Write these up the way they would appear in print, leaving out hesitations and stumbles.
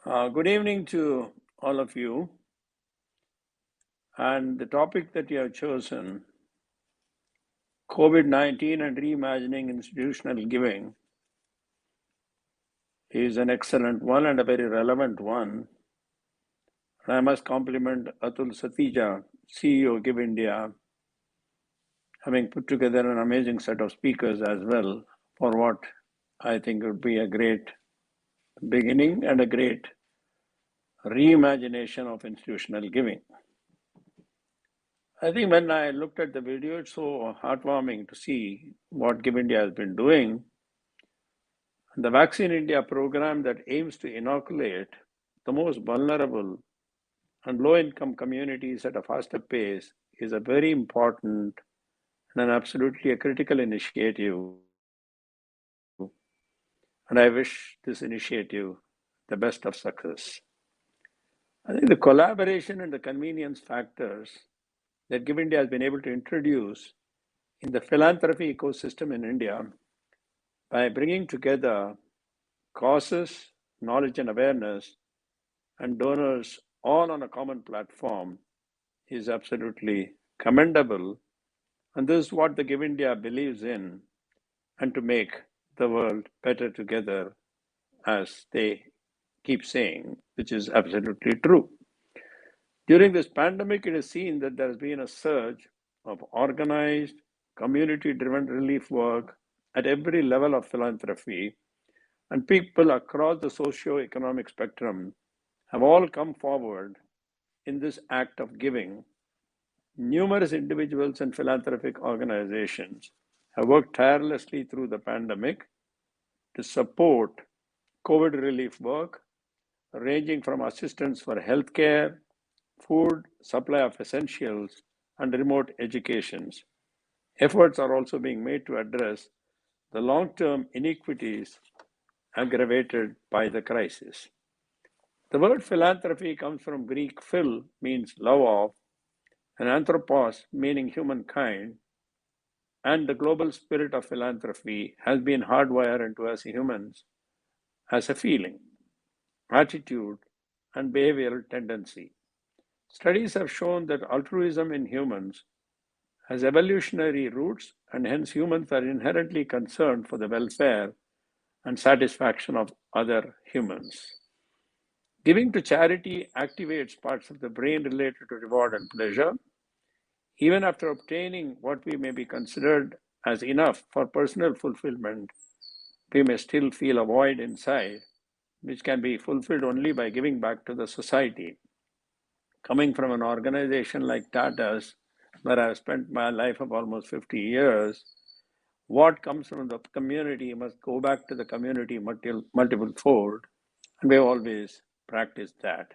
Good evening to all of you. And the topic that you have chosen, COVID-19 and Reimagining Institutional Giving, is an excellent one and a very relevant one. And I must compliment Atul Satija, CEO Give India, having put together an amazing set of speakers as well for what I think would be a great beginning and a great reimagination of institutional giving. I think when I looked at the video, it's so heartwarming to see what Give India has been doing. The Vaccine India program that aims to inoculate the most vulnerable and low-income communities at a faster pace is a very important and absolutely a critical initiative. And I wish this initiative the best of success. I think the collaboration and the convenience factors that Give India has been able to introduce in the philanthropy ecosystem in India by bringing together causes, knowledge and awareness, and donors all on a common platform is absolutely commendable. And this is what the Give India believes in, and to make the world better together, as they keep saying, which is absolutely true. During this pandemic, it is seen that there has been a surge of organized, community-driven relief work at every level of philanthropy, and people across the socio-economic spectrum have all come forward in this act of giving. Numerous individuals and philanthropic organizations have worked tirelessly through the pandemic to support COVID relief work, ranging from assistance for healthcare, food, supply of essentials, and remote educations. Efforts are also being made to address the long-term inequities aggravated by the crisis. The word philanthropy comes from Greek phil, means love of, and anthropos, meaning humankind, and the global spirit of philanthropy has been hardwired into us humans as a feeling, attitude, and behavioral tendency. Studies have shown that altruism in humans has evolutionary roots, and hence humans are inherently concerned for the welfare and satisfaction of other humans. Giving to charity activates parts of the brain related to reward and pleasure. Even after obtaining what we may be considered as enough for personal fulfillment, we may still feel a void inside, which can be fulfilled only by giving back to the society. Coming from an organization like Tata's, where I've spent my life of almost 50 years, what comes from the community must go back to the community multiple fold, and we've always practiced that.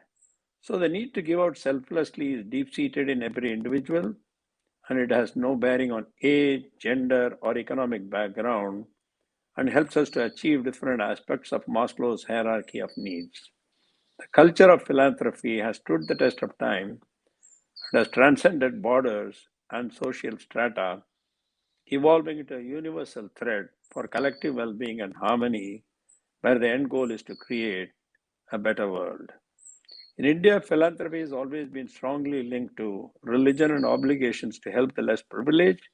So the need to give out selflessly is deep-seated in every individual, and it has no bearing on age, gender, or economic background, and helps us to achieve different aspects of Maslow's hierarchy of needs. The culture of philanthropy has stood the test of time and has transcended borders and social strata, evolving into a universal thread for collective well-being and harmony, where the end goal is to create a better world. In India, philanthropy has always been strongly linked to religion and obligations to help the less privileged.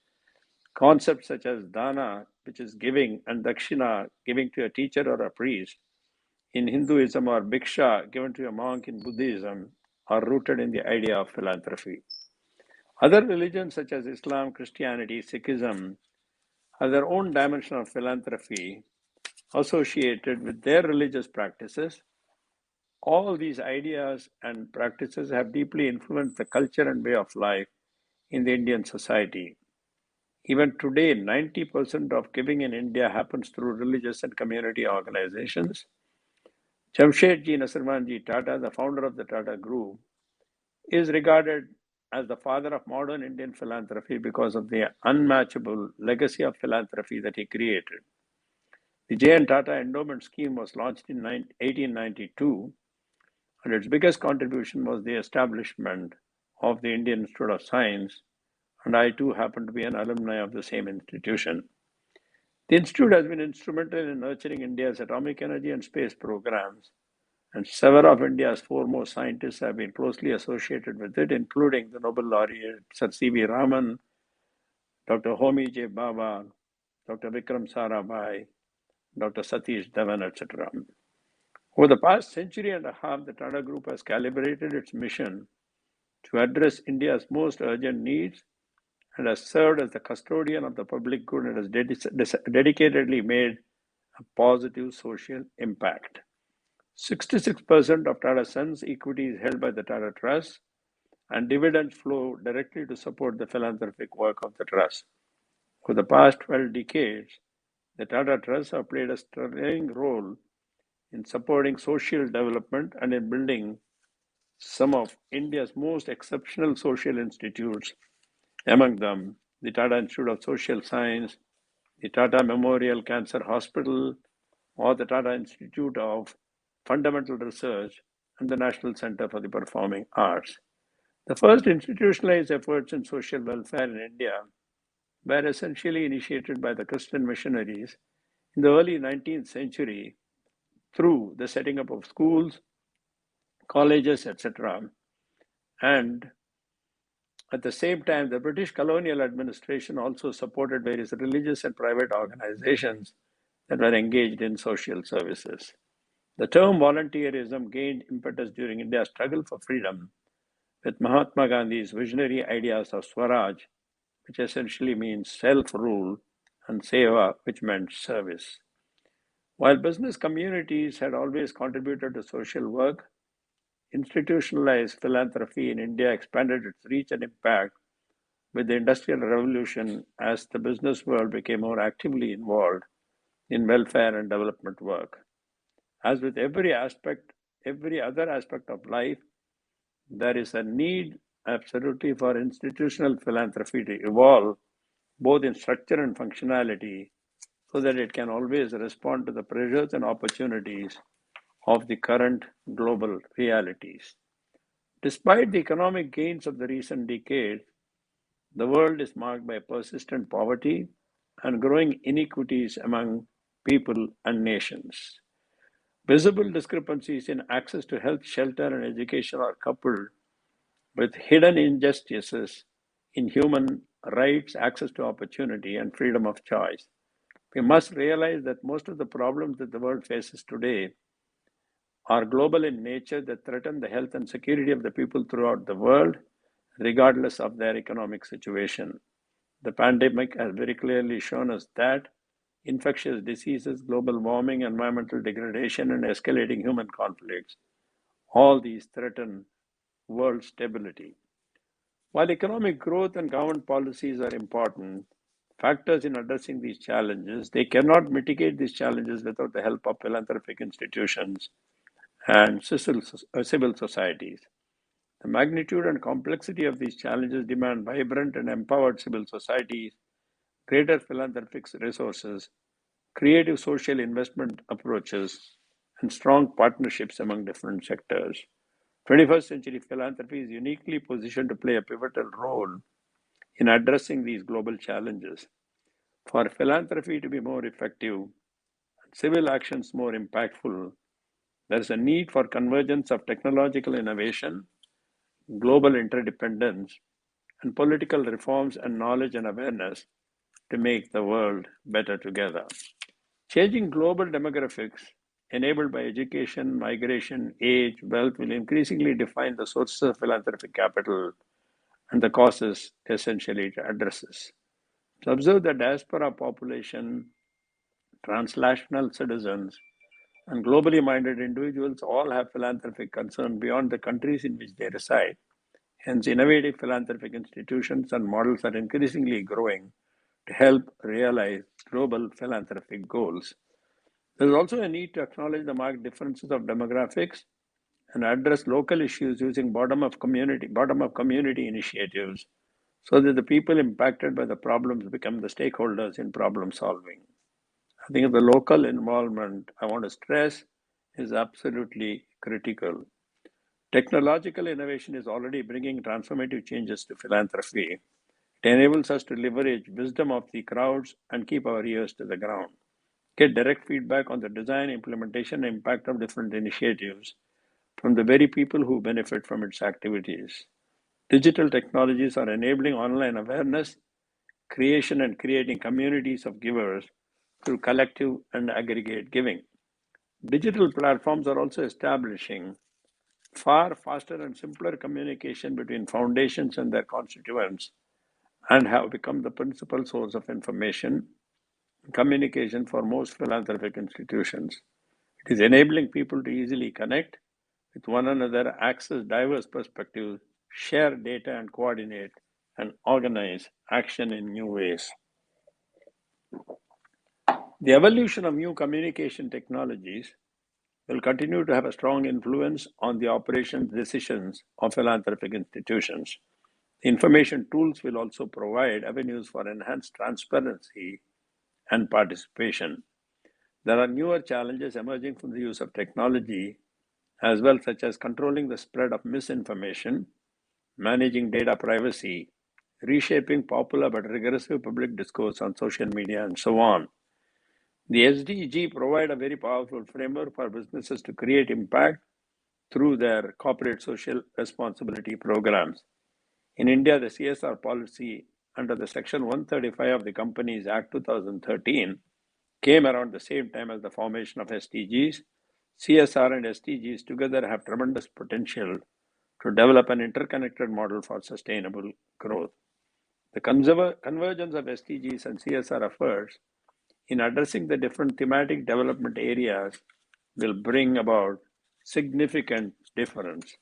Concepts such as dana, which is giving, and dakshina, giving to a teacher or a priest, in Hinduism, or bhiksha, given to a monk in Buddhism, are rooted in the idea of philanthropy. Other religions such as Islam, Christianity, Sikhism have their own dimension of philanthropy associated with their religious practices. All these ideas and practices have deeply influenced the culture and way of life in the Indian society. Even today, 90% of giving in India happens through religious and community organizations. Jamshedji Nasirmanji Tata, the founder of the Tata Group, is regarded as the father of modern Indian philanthropy because of the unmatchable legacy of philanthropy that he created. The J.N. Tata Endowment Scheme was launched in 1892, and its biggest contribution was the establishment of the Indian Institute of Science, and I too happen to be an alumni of the same institution. The Institute has been instrumental in nurturing India's atomic energy and space programs and several of India's foremost scientists have been closely associated with it, including the Nobel laureate Sir C.V. Raman, Dr. Homi J. Baba, Dr. Vikram Sarabhai, Dr. Satish Dhawan, etc. Over the past century and a half, the Tata Group has calibrated its mission to address India's most urgent needs and has served as the custodian of the public good and has dedicatedly made a positive social impact. 66% of Tata Sons equity is held by the Tata Trust, and dividends flow directly to support the philanthropic work of the Trust. For the past 12 decades, the Tata Trusts have played a sterling role in supporting social development and in building some of India's most exceptional social institutes, among them the Tata Institute of Social Science, the Tata Memorial Cancer Hospital, or the Tata Institute of Fundamental Research and the National Center for the Performing Arts. The first institutionalized efforts in social welfare in India were essentially initiated by the Christian missionaries in the early 19th century through the setting up of schools, colleges, etc. And at the same time, the British colonial administration also supported various religious and private organizations that were engaged in social services. The term volunteerism gained impetus during India's struggle for freedom with Mahatma Gandhi's visionary ideas of Swaraj, which essentially means self-rule, and Seva, which meant service. While business communities had always contributed to social work, institutionalized philanthropy in India expanded its reach and impact with the Industrial Revolution as the business world became more actively involved in welfare and development work. As with every other aspect of life, there is a need absolutely for institutional philanthropy to evolve both in structure and functionality so that it can always respond to the pressures and opportunities of the current global realities. Despite the economic gains of the recent decade, the world is marked by persistent poverty and growing inequities among people and nations. Visible discrepancies in access to health, shelter, and education are coupled with hidden injustices in human rights, access to opportunity, and freedom of choice. We must realize that most of the problems that the world faces today are global in nature that threaten the health and security of the people throughout the world, regardless of their economic situation. The pandemic has very clearly shown us that infectious diseases, global warming, environmental degradation, and escalating human conflicts, all these threaten world stability. While economic growth and government policies are important factors in addressing these challenges, they cannot mitigate these challenges without the help of philanthropic institutions and civil societies. The magnitude and complexity of these challenges demand vibrant and empowered civil societies, greater philanthropic resources, creative social investment approaches, and strong partnerships among different sectors. 21st century philanthropy is uniquely positioned to play a pivotal role in addressing these global challenges. For philanthropy to be more effective and civil actions more impactful, there is a need for convergence of technological innovation, global interdependence, and political reforms and knowledge and awareness to make the world better together. Changing global demographics enabled by education, migration, age, wealth will increasingly define the sources of philanthropic capital and the causes essentially it addresses. To observe the diaspora population, translational citizens, and globally minded individuals all have philanthropic concern beyond the countries in which they reside. Hence, innovative philanthropic institutions and models are increasingly growing to help realize global philanthropic goals. There is also a need to acknowledge the marked differences of demographics and address local issues using bottom-up community initiatives so that the people impacted by the problems become the stakeholders in problem solving. I think the local involvement, I want to stress, is absolutely critical. Technological innovation is already bringing transformative changes to philanthropy. It enables us to leverage wisdom of the crowds and keep our ears to the ground, get direct feedback on the design, implementation, and impact of different initiatives, from the very people who benefit from its activities. Digital technologies are enabling online awareness, creation, and creating communities of givers through collective and aggregate giving. Digital platforms are also establishing far faster and simpler communication between foundations and their constituents and have become the principal source of information and communication for most philanthropic institutions. It is enabling people to easily connect with one another, access diverse perspectives, share data, and coordinate and organize action in new ways. The evolution of new communication technologies will continue to have a strong influence on the operations decisions of philanthropic institutions. The information tools will also provide avenues for enhanced transparency and participation. There are newer challenges emerging from the use of technology as well, such as controlling the spread of misinformation, managing data privacy, reshaping popular but regressive public discourse on social media, and so on. The SDG provide a very powerful framework for businesses to create impact through their corporate social responsibility programs. In India, the CSR policy under the Section 135 of the Companies Act 2013 came around the same time as the formation of SDGs. CSR and SDGs together have tremendous potential to develop an interconnected model for sustainable growth. The convergence of SDGs and CSR efforts in addressing the different thematic development areas will bring about significant difference.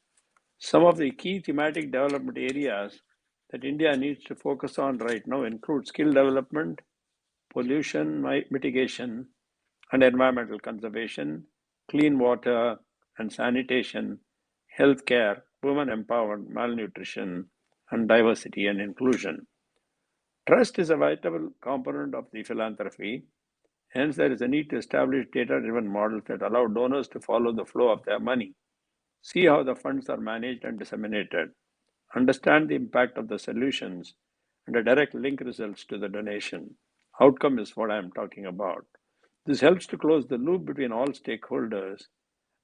Some of the key thematic development areas that India needs to focus on right now include skill development, pollution mitigation and environmental conservation, clean water and sanitation, healthcare, women empowerment, malnutrition, and diversity and inclusion. Trust is a vital component of the philanthropy. Hence, there is a need to establish data-driven models that allow donors to follow the flow of their money, see how the funds are managed and disseminated, understand the impact of the solutions, and a direct link results to the donation. Outcome is what I am talking about. This helps to close the loop between all stakeholders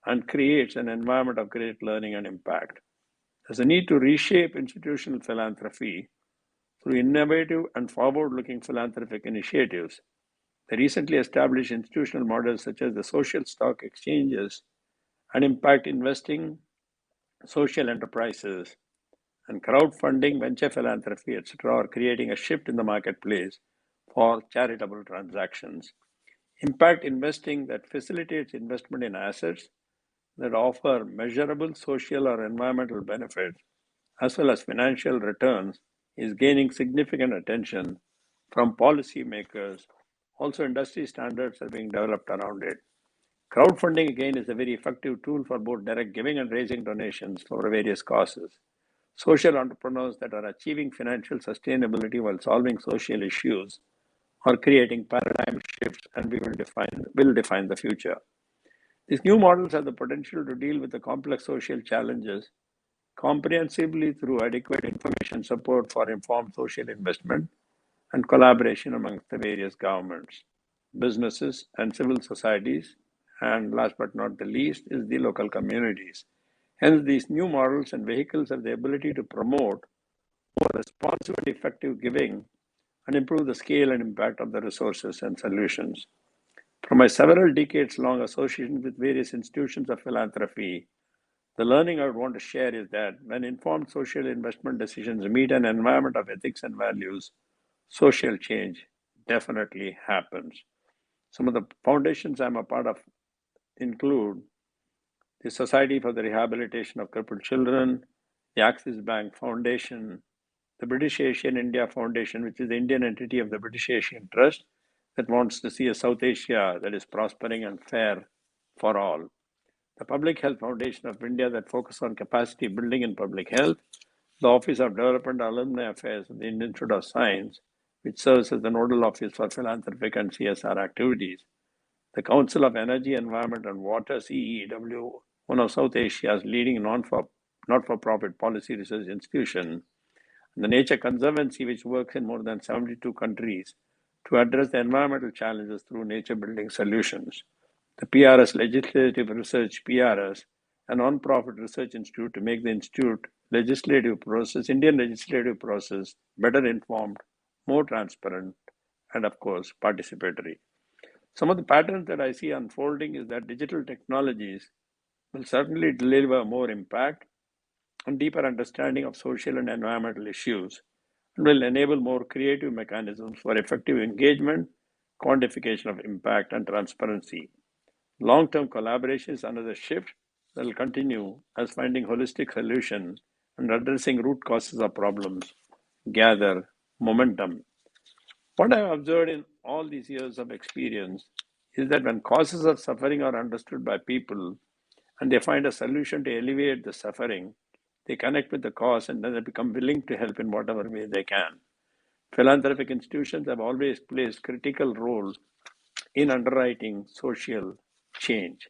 and creates an environment of great learning and impact. There's a need to reshape institutional philanthropy through innovative and forward-looking philanthropic initiatives. The recently established institutional models such as the social stock exchanges and impact investing, social enterprises, and crowdfunding, venture philanthropy, etc., are creating a shift in the marketplace for charitable transactions. Impact investing that facilitates investment in assets that offer measurable social or environmental benefits as well as financial returns is gaining significant attention from policymakers. Also, industry standards are being developed around it. Crowdfunding, again, is a very effective tool for both direct giving and raising donations for various causes. Social entrepreneurs that are achieving financial sustainability while solving social issues are creating paradigm shifts and will define the future. These new models have the potential to deal with the complex social challenges comprehensively through adequate information support for informed social investment and collaboration amongst the various governments, businesses, and civil societies, and last but not the least is the local communities. Hence, these new models and vehicles have the ability to promote more responsive and effective giving and improve the scale and impact of the resources and solutions. From my several decades-long association with various institutions of philanthropy, the learning I would want to share is that when informed social investment decisions meet an environment of ethics and values, social change definitely happens. Some of the foundations I'm a part of include the Society for the Rehabilitation of Crippled Children, the Axis Bank Foundation, the British Asian India Foundation, which is the Indian entity of the British Asian Trust that wants to see a South Asia that is prospering and fair for all. The Public Health Foundation of India that focuses on capacity building in public health, the Office of Development and Alumni Affairs of the Indian Institute of Science, which serves as the nodal office for philanthropic and CSR activities, the Council of Energy, Environment and Water, CEW, one of South Asia's leading not-for-profit policy research institution, and the Nature Conservancy, which works in more than 72 countries to address the environmental challenges through nature-building solutions. The PRS Legislative Research, PRS, a non-profit research institute, to make the Indian legislative process better informed, more transparent, and of course, participatory. Some of the patterns that I see unfolding is that digital technologies will certainly deliver more impact and deeper understanding of social and environmental issues, and will enable more creative mechanisms for effective engagement, quantification of impact, and transparency. Long-term collaboration is another shift that will continue as finding holistic solutions and addressing root causes of problems gather momentum. What I've observed in all these years of experience is that when causes of suffering are understood by people and they find a solution to alleviate the suffering, they connect with the cause and then they become willing to help in whatever way they can. Philanthropic institutions have always played critical roles in underwriting social change.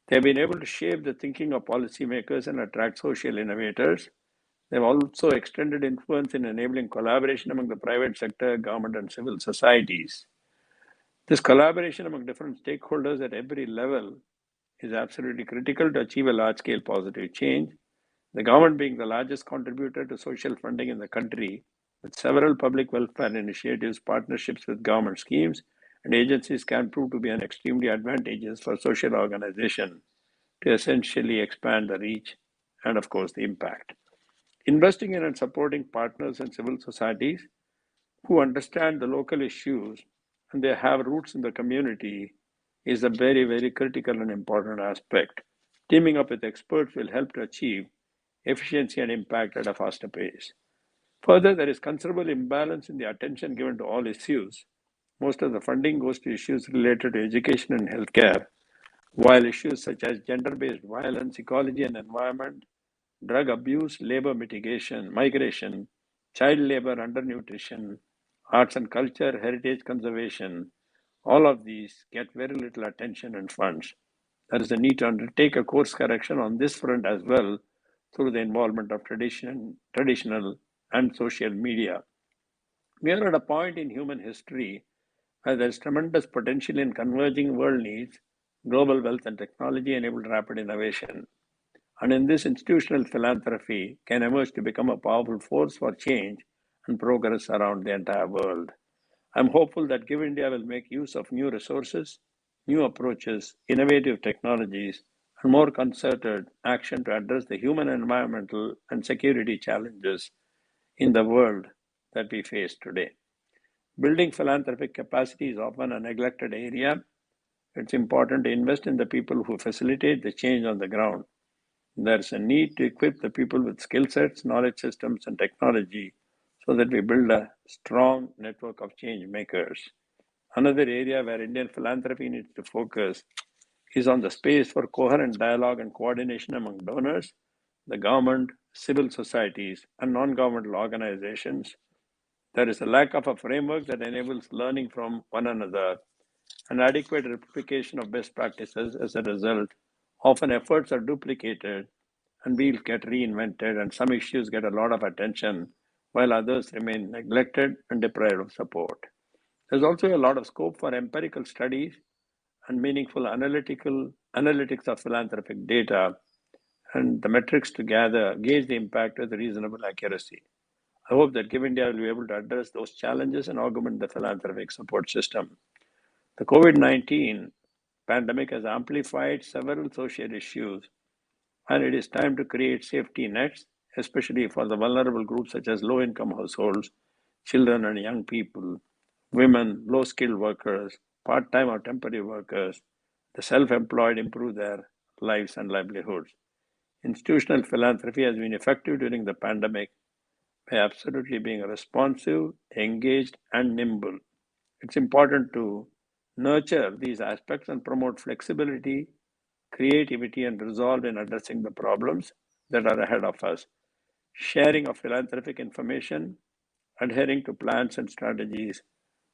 They've been able to shape the thinking of policymakers and attract social innovators. They've also extended influence in enabling collaboration among the private sector, government, and civil societies. This collaboration among different stakeholders at every level is absolutely critical to achieve a large-scale positive change. The government being the largest contributor to social funding in the country, with several public welfare initiatives, partnerships with government schemes, and agencies can prove to be an extremely advantageous for social organization to essentially expand the reach and, of course, the impact. Investing in and supporting partners and civil societies who understand the local issues and they have roots in the community is a very, very critical and important aspect. Teaming up with experts will help to achieve efficiency and impact at a faster pace. Further, there is considerable imbalance in the attention given to all issues. Most of the funding goes to issues related to education and healthcare, while issues such as gender-based violence, ecology and environment, drug abuse, labor mitigation, migration, child labor, undernutrition, arts and culture, heritage conservation, all of these get very little attention and funds. There is a need to undertake a course correction on this front as well through the involvement of traditional and social media. We are at a point in human history where there is tremendous potential in converging world needs, global wealth and technology enabled rapid innovation. And in this, institutional philanthropy can emerge to become a powerful force for change and progress around the entire world. I'm hopeful that Give India will make use of new resources, new approaches, innovative technologies, and more concerted action to address the human, environmental, and security challenges in the world that we face today. Building philanthropic capacity is often a neglected area. It's important to invest in the people who facilitate the change on the ground. There's a need to equip the people with skill sets, knowledge systems, and technology so that we build a strong network of change makers. Another area where Indian philanthropy needs to focus is on the space for coherent dialogue and coordination among donors, the government, civil societies, and non-governmental organizations. There is a lack of a framework that enables learning from one another and adequate replication of best practices. As a result, often efforts are duplicated and wheels get reinvented, and some issues get a lot of attention while others remain neglected and deprived of support. There's also a lot of scope for empirical studies and meaningful analytics of philanthropic data and the metrics to gauge the impact with reasonable accuracy. I hope that Give India will be able to address those challenges and augment the philanthropic support system. The COVID-19 pandemic has amplified several social issues, and it is time to create safety nets, especially for the vulnerable groups such as low-income households, children and young people, women, low-skilled workers, part-time or temporary workers, the self-employed improve their lives and livelihoods. Institutional philanthropy has been effective during the pandemic by absolutely being responsive, engaged, and nimble. It's important to nurture these aspects and promote flexibility, creativity, and resolve in addressing the problems that are ahead of us. Sharing of philanthropic information, adhering to plans and strategies,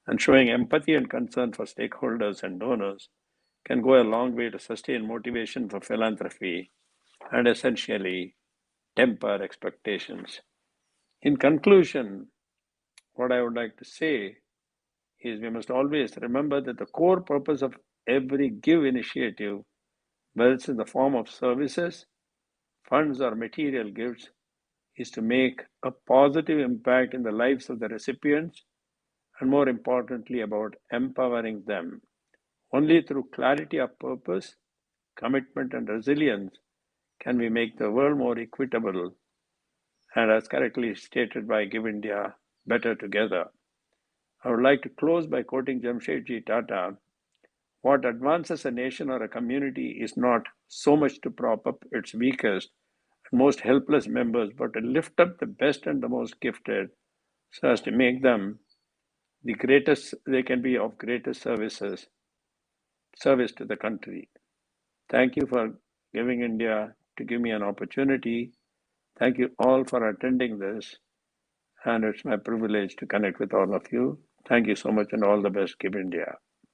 and showing empathy and concern for stakeholders and donors can go a long way to sustain motivation for philanthropy and essentially temper expectations. In conclusion, what I would like to say is we must always remember that the core purpose of every Give initiative whether it's in the form of services, funds, or material gifts, is to make a positive impact in the lives of the recipients and, more importantly, about empowering them. Only through clarity of purpose, commitment, and resilience can we make the world more equitable and, as correctly stated by Give India, better together. I would like to close by quoting Jamshedji Tata: what advances a nation or a community is not so much to prop up its weakest and most helpless members, but to lift up the best and the most gifted so as to make them the greatest, they can be of greatest service to the country. Thank you for giving India to give me an opportunity. Thank you all for attending this, and it's my privilege to connect with all of you. Thank you so much, and all the best. Give India.